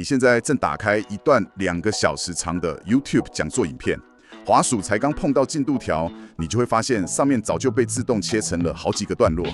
你现在正打开一段2个小时长的 YouTube 讲座影片，滑鼠才刚碰到进度条，你就会发现上面早就被自动切成了好几个段落。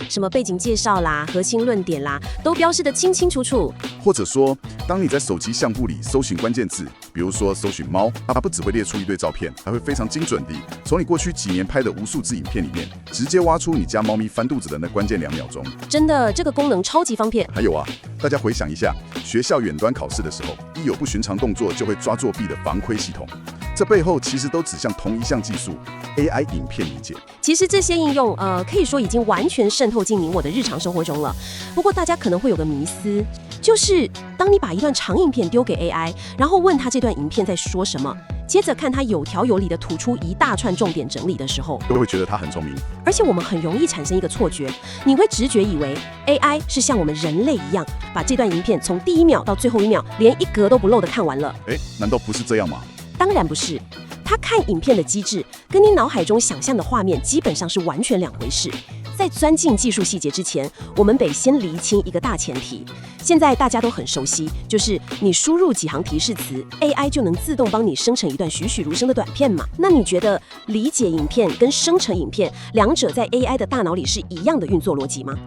什么背景介绍啦、核心论点啦，都标示得清清楚楚。或者说，当你在手机相簿里搜寻关键字，比如说搜寻猫，它不只会列出一堆照片，还会非常精准地从你过去几年拍的无数支影片里面，直接挖出你家猫咪翻肚子的那关键2秒钟。真的，这个功能超级方便。还有啊，大家回想一下，学校远端考试的时候，一有不寻常动作就会抓作弊的防窥系统，这背后其实都指向同一项技术 ——AI 影片理解。其实这些应用，可以说已经完全渗透进你我的日常生活中了。不过大家可能会有个迷思，就是当你把一段长影片丢给 AI， 然后问他这段影片在说什么，接着看他有条有理的吐出一大串重点整理的时候，都会觉得他很聪明。而且我们很容易产生一个错觉，你会直觉以为 AI 是像我们人类一样，把这段影片从第1秒到最后1秒，连一格都不漏的看完了。难道不是这样吗？当然不是，他看影片的机制跟你脑海中想象的画面基本上是完全2回事。在钻进技术细节之前，我们得先厘清一个大前提。现在大家都很熟悉，就是你输入几行提示词 ，AI 就能自动帮你生成一段栩栩如生的短片嘛？那你觉得理解影片跟生成影片，两者在 AI 的大脑里是一样的运作逻辑吗？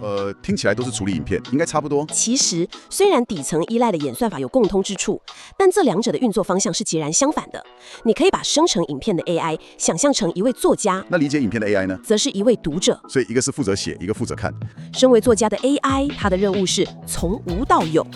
听起来都是处理影片，应该差不多。其实，虽然底层依赖的演算法有共通之处，但这2者的运作方向是截然相反的。你可以把生成影片的 AI 想象成一位作家，那理解影片的 AI 呢？则是一位读者。所以一个是负责写，一个负责看。身为作家的 AI， 它的任务是从无到有。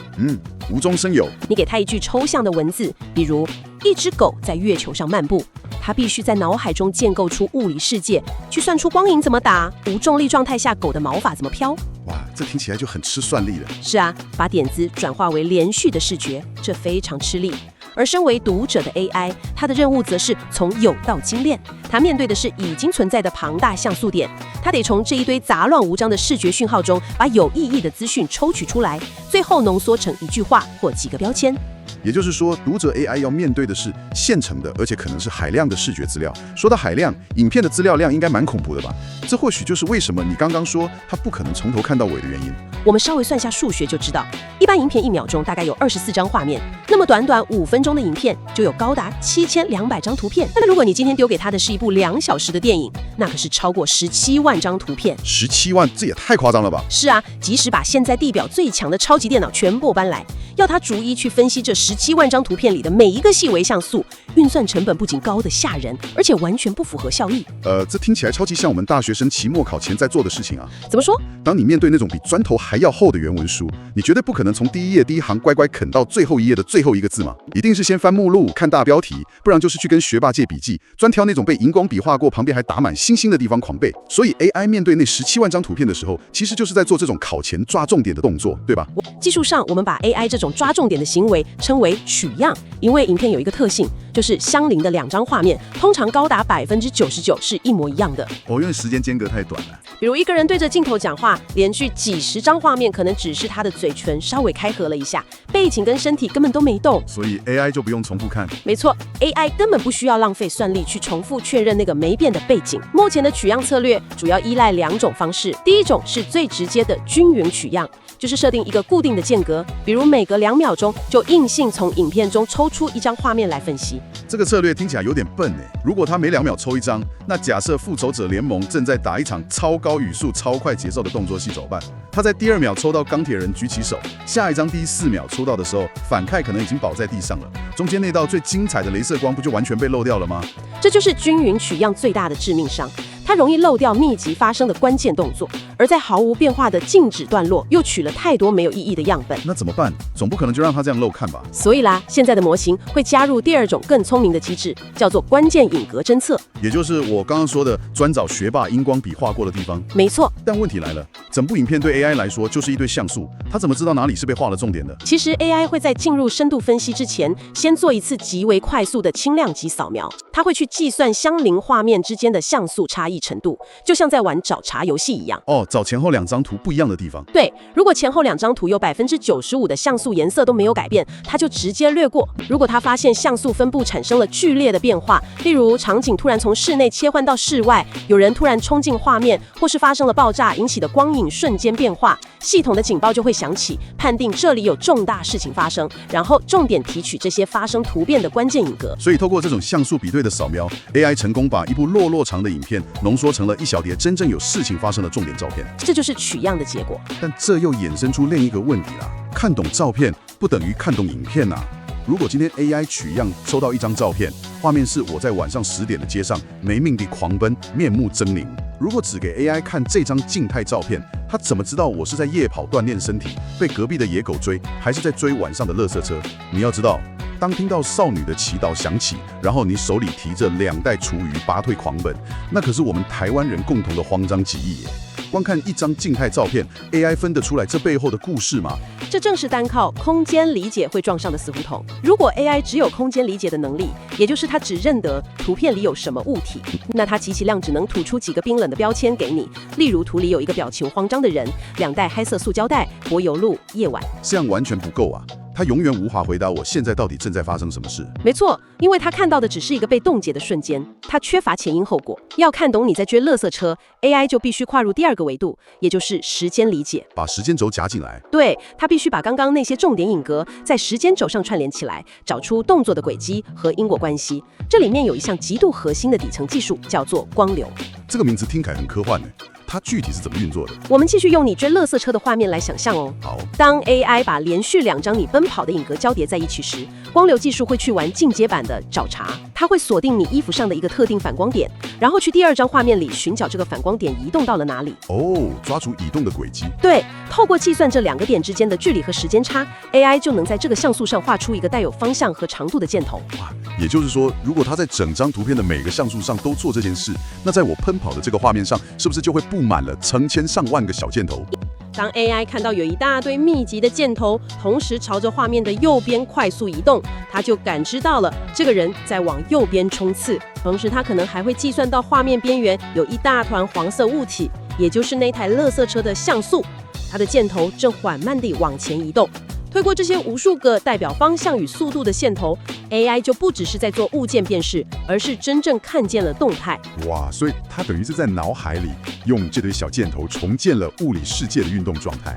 无中生有。你给它一句抽象的文字，比如一只狗在月球上漫步，它必须在脑海中建构出物理世界，去算出光影怎么打，无重力状态下狗的毛发怎么飘。哇，这听起来就很吃算力了。是啊，把点子转化为连续的视觉，这非常吃力。而身为读者的 AI， 它的任务则是从有到精炼。它面对的是已经存在的庞大像素点，它得从这一堆杂乱无章的视觉讯号中，把有意义的资讯抽取出来，最后浓缩成一句话或几个标签。也就是说，读者 AI 要面对的是现成的，而且可能是海量的视觉资料。说到海量，影片的资料量应该蛮恐怖的吧？这或许就是为什么你刚刚说它不可能从头看到尾的原因。我们稍微算下数学就知道，一般影片1秒钟大概有24张画面，那么短短5分钟的影片就有高达7200张图片。那如果你今天丢给他的是一部2小时的电影，那可是超过17万张图片。17万，这也太夸张了吧？是啊，即使把现在地表最强的超级电脑全部搬来，要他逐一去分析这17万张图片里的每一个细微像素，运算成本不仅高得吓人，而且完全不符合效益。这听起来超级像我们大学生期末考前在做的事情啊。怎么说？当你面对那种比砖头还要厚的原文书，你绝对不可能从第1页第1行乖乖啃到最后1页的最后一个字嘛，一定是先翻目录看大标题，不然就是去跟学霸借笔记，专挑那种被荧光笔画过旁边还打满星星的地方狂背。所以 AI 面对那17万张图片的时候，其实就是在做这种考前抓重点的动作，对吧？技术上，我们把 AI 这种抓重点的行为称为取样，因为影片有一个特性，就是相邻的2张画面通常高达99%是一模一样的。因为时间间隔太短了。比如一个人对着镜头讲话，连续几十张画面可能只是他的嘴唇稍微开合了一下，背景跟身体根本都没动。所以 AI 就不用重复看。没错， AI 根本不需要浪费算力去重复确认那个没变的背景。目前的取样策略主要依赖2种方式，第一种是最直接的均匀取样，就是设定一个固定的间隔，比如每隔2秒钟就硬性从影片中抽出一张画面来分析。这个策略听起来有点笨耶。如果他每2秒抽一张，那假设复仇者联盟正在打一场超高语速、超快节奏的动作戏怎么办？他在第2秒抽到钢铁人举起手，下一张第4秒抽到的时候，反派可能已经倒在地上了，中间那道最精彩的雷射光不就完全被漏掉了吗？这就是均匀取样最大的致命伤。它容易漏掉密集发生的关键动作，而在毫无变化的静止段落又取了太多没有意义的样本。那怎么办？总不可能就让它这样漏看吧？所以啦，现在的模型会加入第2种更聪明的机制，叫做关键影格侦测，也就是我刚刚说的专找学霸荧光笔画过的地方。没错。但问题来了，整部影片对 AI 来说就是一堆像素，它怎么知道哪里是被画了重点的？其实 AI 会在进入深度分析之前，先做一次极为快速的轻量级扫描，它会去计算相邻画面之间的像素差异程度，就像在玩找茬游戏一样。找前后2张图不一样的地方。对，如果前后2张图有95%的像素颜色都没有改变，它就直接略过。如果它发现像素分布产生生了剧烈的变化，例如场景突然从室内切换到室外，有人突然冲进画面，或是发生了爆炸引起的光影瞬间变化，系统的警报就会响起，判定这里有重大事情发生，然后重点提取这些发生突变的关键影格。所以透过这种像素比对的扫描 ，AI 成功把一部落长的影片浓缩成了一小叠真正有事情发生的重点照片。这就是取样的结果。但这又衍生出另一个问题啦，看懂照片不等于看懂影片啊。如果今天 AI 取样收到一张照片，画面是我在晚上10点的街上没命地狂奔，面目狰狞。如果只给 AI 看这张静态照片，它怎么知道我是在夜跑锻炼身体，被隔壁的野狗追，还是在追晚上的垃圾车？你要知道，当听到少女的祈祷响起，然后你手里提着2袋厨余拔腿狂奔，那可是我们台湾人共同的慌张记忆耶。光看一张静态照片 ，AI 分得出来这背后的故事吗？这正是单靠空间理解会撞上的死胡同。如果 AI 只有空间理解的能力，也就是它只认得图片里有什么物体，那它极其量只能吐出几个冰冷的标签给你，例如图里有一个表情慌张的人，2袋黑色塑胶袋，柏油路，夜晚。这样完全不够啊！它永远无法回答我现在到底正在发生什么事。没错，因为他看到的只是一个被冻结的瞬间，他缺乏前因后果。要看懂你在追垃圾车 ，AI 就必须跨入第2个维度，也就是时间理解。把时间轴夹进来。对，他必须把刚刚那些重点影格在时间轴上串联起来，找出动作的轨迹和因果关系。这里面有一项极度核心的底层技术，叫做光流。这个名字听起来很科幻呢。它具体是怎么运作的？我们继续用你追垃圾车的画面来想象哦。好，当 AI 把连续2张你奔跑的影格交叠在一起时，光流技术会去玩进阶版的找茬。它会锁定你衣服上的一个特定反光点，然后去第2张画面里寻找这个反光点移动到了哪里。哦，抓住移动的轨迹。对，透过计算这2个点之间的距离和时间差 ，AI 就能在这个像素上画出一个带有方向和长度的箭头。哇，也就是说，如果它在整张图片的每个像素上都做这件事，那在我奔跑的这个画面上，是不是就会布满了成千上万个小箭头？当 AI 看到有一大堆密集的箭头同时朝着画面的右边快速移动，它就感知到了这个人在往右边冲刺。同时，它可能还会计算到画面边缘有一大团黄色物体，也就是那台垃圾车的像素，它的箭头正缓慢地往前移动。推过这些无数个代表方向与速度的线头 ，AI 就不只是在做物件辨识，而是真正看见了动态。哇，所以它等于是在脑海里用这堆小箭头重建了物理世界的运动状态。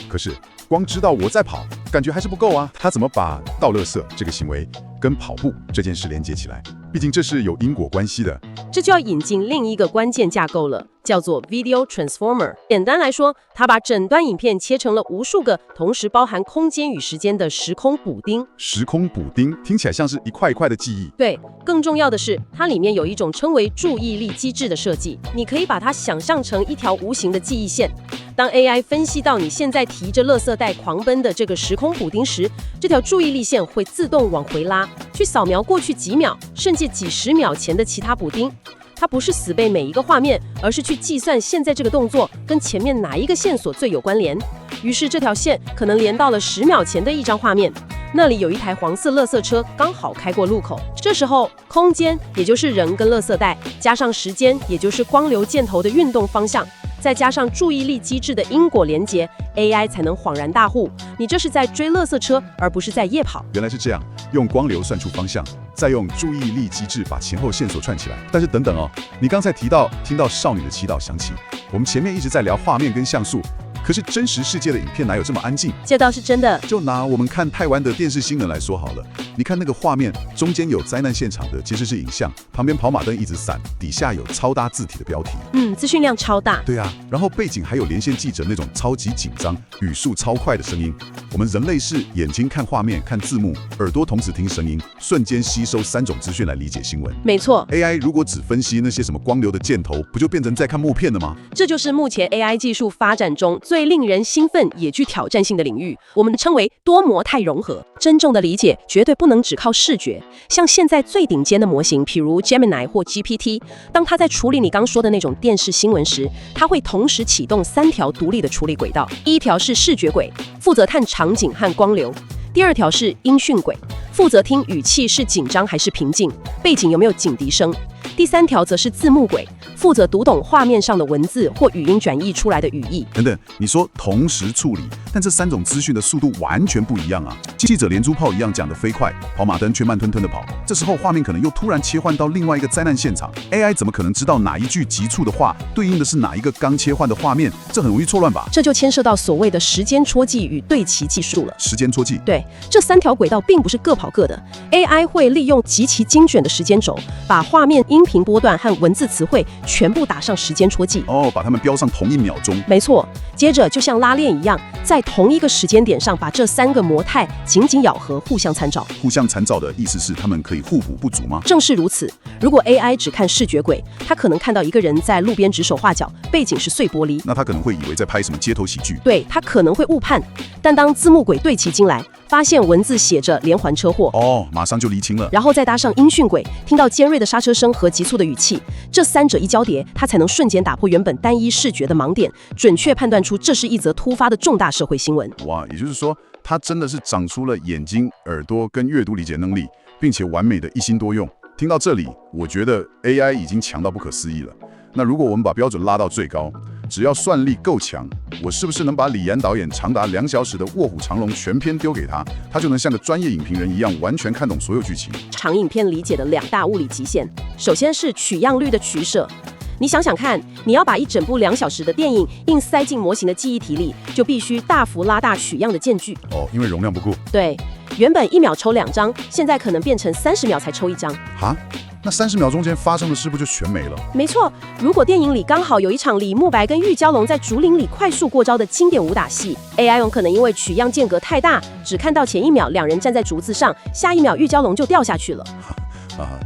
可是光知道我在跑，感觉还是不够啊。它怎么把倒垃圾这个行为跟跑步这件事连接起来？毕竟这是有因果关系的。这就要引进另一个关键架构了，叫做 Video Transformer。简单来说，它把整段影片切成了无数个同时包含空间与时间的时空补丁。时空补丁听起来像是一块一块的记忆。对，更重要的是，它里面有一种称为注意力机制的设计。你可以把它想象成一条无形的记忆线。当 AI 分析到你现在提着垃圾袋狂奔的这个时空补丁时，这条注意力线会自动往回拉，去扫描过去几秒甚至几十秒前的其他补丁。它不是死背每一个画面，而是去计算现在这个动作跟前面哪一个线索最有关联。于是这条线可能连到了10秒前的一张画面，那里有一台黄色垃圾车刚好开过路口。这时候，空间也就是人跟垃圾袋，加上时间也就是光流箭头的运动方向，再加上注意力机制的因果连结 ，AI 才能恍然大悟，你这是在追垃圾车，而不是在夜跑。原来是这样，用光流算出方向，再用注意力机制把前后线索串起来。但是等等哦，你刚才听到少女的祈祷响起，我们前面一直在聊画面跟像素。可是真实世界的影片哪有这么安静？这倒是真的。就拿我们看台湾的电视新闻来说好了，你看那个画面，中间有灾难现场的其实是影像，旁边跑马灯一直闪，底下有超大字体的标题。资讯量超大。对啊，然后背景还有连线记者那种超级紧张、语速超快的声音。我们人类是眼睛看画面、看字幕，耳朵同时听声音，瞬间吸收3种资讯来理解新闻。没错 ，AI 如果只分析那些什么光流的箭头，不就变成在看默片了吗？这就是目前 AI 技术发展中最令人兴奋也具挑战性的领域，我们称为多模态融合。真正的理解绝对不能只靠视觉，像现在最顶尖的模型，譬如 Gemini 或 GPT， 当它在处理你刚说的那种电视新闻时，它会同时启动3条独立的处理轨道。第一条是视觉轨，负责看场景和光流；第2条是音讯轨，负责听语气是紧张还是平静，背景有没有警笛声；第3条则是字幕轨，负责读懂画面上的文字或语音转译出来的语义。等等，你说同时处理，但这3种资讯的速度完全不一样啊！记者连珠炮一样讲得飞快，跑马灯却慢吞吞地跑。这时候画面可能又突然切换到另外一个灾难现场 ，AI 怎么可能知道哪一句急促的话对应的是哪一个刚切换的画面？这很容易错乱吧？这就牵涉到所谓的时间戳记与对齐技术了。时间戳记，对，这3条轨道并不是各跑各的 ，AI 会利用极其精准的时间轴，把画面、音频波段和文字词汇全部打上时间戳记。哦，把它们标上同1秒钟。没错，接着就像拉链一样，在同一个时间点上把这3个模态紧紧咬合，互相参照。互相参照的意思是它们可以互补不足吗？正是如此。如果 AI 只看视觉轨，它可能看到一个人在路边指手画脚，背景是碎玻璃，那他可能会以为在拍什么街头喜剧。对，它可能会误判。但当字幕轨对齐进来，发现文字写着连环车祸，哦，马上就厘清了。然后再搭上音讯轨，听到尖锐的刹车声和急促的语气，这3者一交叠，它才能瞬间打破原本单一视觉的盲点，准确判断出这是一则突发的重大社会新闻。哇，也就是说，它真的是长出了眼睛、耳朵跟阅读理解能力，并且完美的一心多用。听到这里，我觉得 AI 已经强到不可思议了。那如果我们把标准拉到最高，只要算力够强，我是不是能把李安导演长达2小时的《卧虎藏龙》全篇丢给他，他就能像个专业影评人一样完全看懂所有剧情？长影片理解的2大物理极限，首先是取样率的取舍。你想想看，你要把一整部2小时的电影硬塞进模型的记忆体里，就必须大幅拉大取样的间距。哦，因为容量不够。对，原本1秒抽2张，现在可能变成30秒才抽1张。哈？那30秒中间发生的事不就全没了？没错，如果电影里刚好有一场李慕白跟玉娇龙在竹林里快速过招的经典武打戏 ，AI 有可能因为取样间隔太大，只看到前1秒2人站在竹子上，下1秒玉娇龙就掉下去了。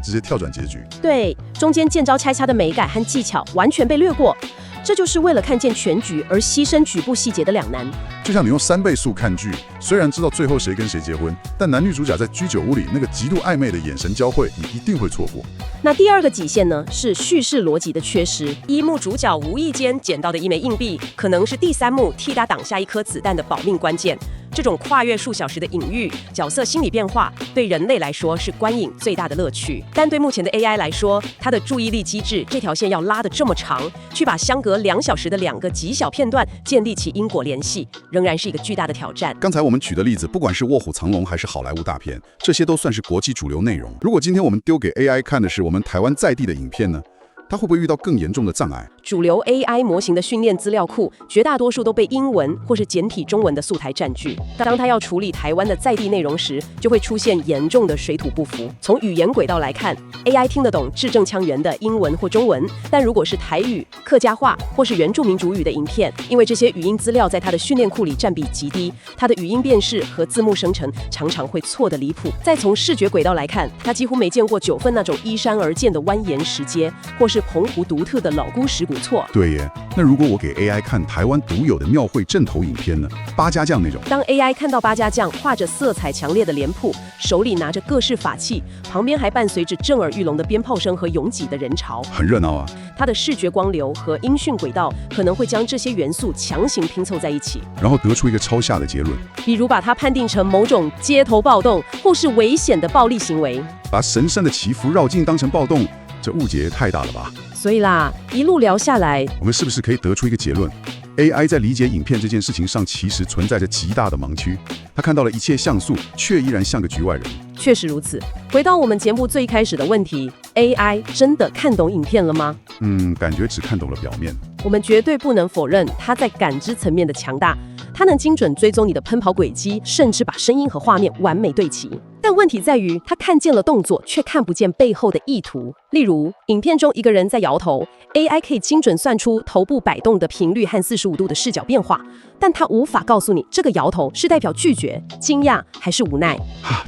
直接跳转结局。对，中间见招拆插的美感和技巧完全被略过，这就是为了看见全局而牺牲局部细节的两难。就像你用3倍速看剧，虽然知道最后谁跟谁结婚，但男女主角在居酒屋里那个极度暧昧的眼神交汇，你一定会错过。那第2个极限呢，是叙事逻辑的缺失。一幕主角无意间捡到的1枚硬币，可能是第3幕替他挡下1颗子弹的保命关键。这种跨越数小时的隐喻、角色心理变化，对人类来说是观影最大的乐趣。但对目前的 AI 来说，它的注意力机制这条线要拉得这么长，去把相隔2小时的2个极小片段建立起因果联系，仍然是一个巨大的挑战。刚才我们举的例子，不管是《卧虎藏龙》还是好莱坞大片，这些都算是国际主流内容。如果今天我们丢给 AI 看的是我们台湾在地的影片呢？它会不会遇到更严重的障碍？主流 AI 模型的训练资料库，绝大多数都被英文或是简体中文的素材占据。当它要处理台湾的在地内容时，就会出现严重的水土不服。从语言轨道来看 ，AI 听得懂字正腔圆的英文或中文，但如果是台语、客家话或是原住民族语的影片，因为这些语音资料在它的训练库里占比极低，它的语音辨识和字幕生成常常会错得离谱。再从视觉轨道来看，它几乎没见过9份那种依山而建的蜿蜒石阶，或是澎湖独特的老姑石鼓错。对耶，那如果我给 AI 看台湾独有的庙会阵头影片呢？八家将那种。当 AI 看到八家将画着色彩强烈的脸谱，手里拿着各式法器，旁边还伴随着震耳欲聋的鞭炮声和拥挤的人潮，很热闹啊。它的视觉光流和音讯轨道可能会将这些元素强行拼凑在一起，然后得出一个超下的结论，比如把它判定成某种街头暴动或是危险的暴力行为。把神圣的祈福绕境当成暴动，这误解太大了吧？所以啦，一路聊下来，我们是不是可以得出一个结论？ AI 在理解影片这件事情上，其实存在着极大的盲区。他看到了一切像素，却依然像个局外人。确实如此。回到我们节目最开始的问题 ，AI 真的看懂影片了吗？感觉只看懂了表面。我们绝对不能否认它在感知层面的强大，它能精准追踪你的奔跑轨迹，甚至把声音和画面完美对齐。但问题在于，它看见了动作，却看不见背后的意图。例如，影片中一个人在摇头 ，AI 可以精准算出头部摆动的频率和45度的视角变化，但它无法告诉你这个摇头是代表拒绝、惊讶还是无奈。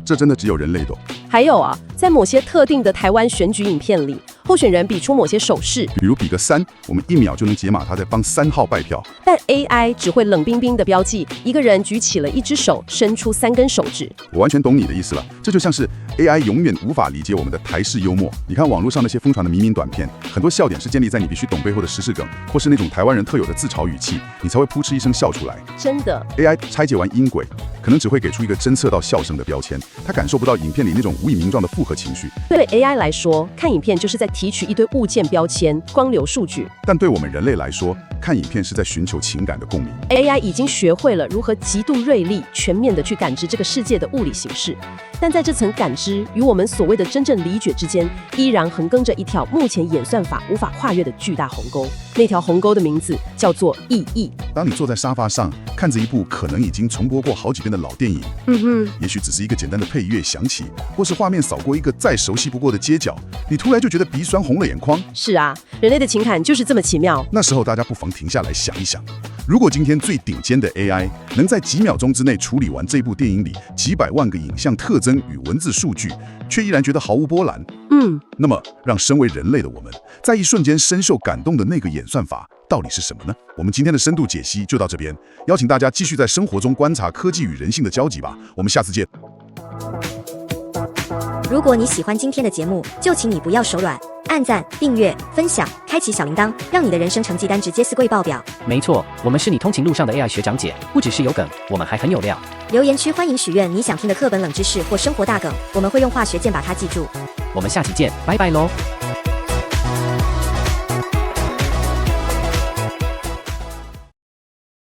这真的只有人类懂。还有啊，在某些特定的台湾选举影片里，候选人比出某些手势，比如比个3，我们1秒就能解码他在帮3号拜票。但 AI 只会冷冰冰的标记一个人举起了1只手，伸出3根手指。我完全懂你的意思了，这就像是 AI 永远无法理解我们的台式幽默。你看网络上那些疯传的迷短片，很多笑点是建立在你必须懂背后的时事梗，或是那种台湾人特有的自嘲语气，你才会噗嗤一声笑出来。真的 ，AI 拆解完音轨，可能只会给出一个侦测到笑声的标签，它感受不到影片里那种无以名状的复合情绪。对 AI 来说，看影片就是在提取一堆物件标签、光流数据。但对我们人类来说，看影片是在寻求情感的共鸣。AI 已经学会了如何极度锐利、全面地去感知这个世界的物理形式，但在这层感知与我们所谓的真正理解之间，依然横亘着一条目前演算法无法跨越的巨大鸿沟。那条鸿沟的名字叫做意义。当你坐在沙发上，看着一部可能已经重播过好几遍的老电影，也许只是一个简单的配乐响起，或是画面扫过一个再熟悉不过的街角，你突然就觉得鼻酸红了眼眶。是啊，人类的情感就是这么奇妙。那时候大家不妨停下来想一想，如果今天最顶尖的 AI 能在几秒钟之内处理完这部电影里几百万个影像特征与文字数据，却依然觉得毫无波澜，那么让身为人类的我们，在一瞬间深受感动的那个演算法到底是什么呢？我们今天的深度解析就到这边，邀请大家继续在生活中观察科技与人性的交集吧。我们下次见。如果你喜欢今天的节目，就请你不要手软，按赞、订阅、分享，开启小铃铛，让你的人生成绩单直接4柜爆表。没错，我们是你通勤路上的 AI 学长姐，不只是有梗，我们还很有料。留言区欢迎许愿你想听的课本冷知识或生活大梗，我们会用化学键把它记住。我们下期见，拜拜喽。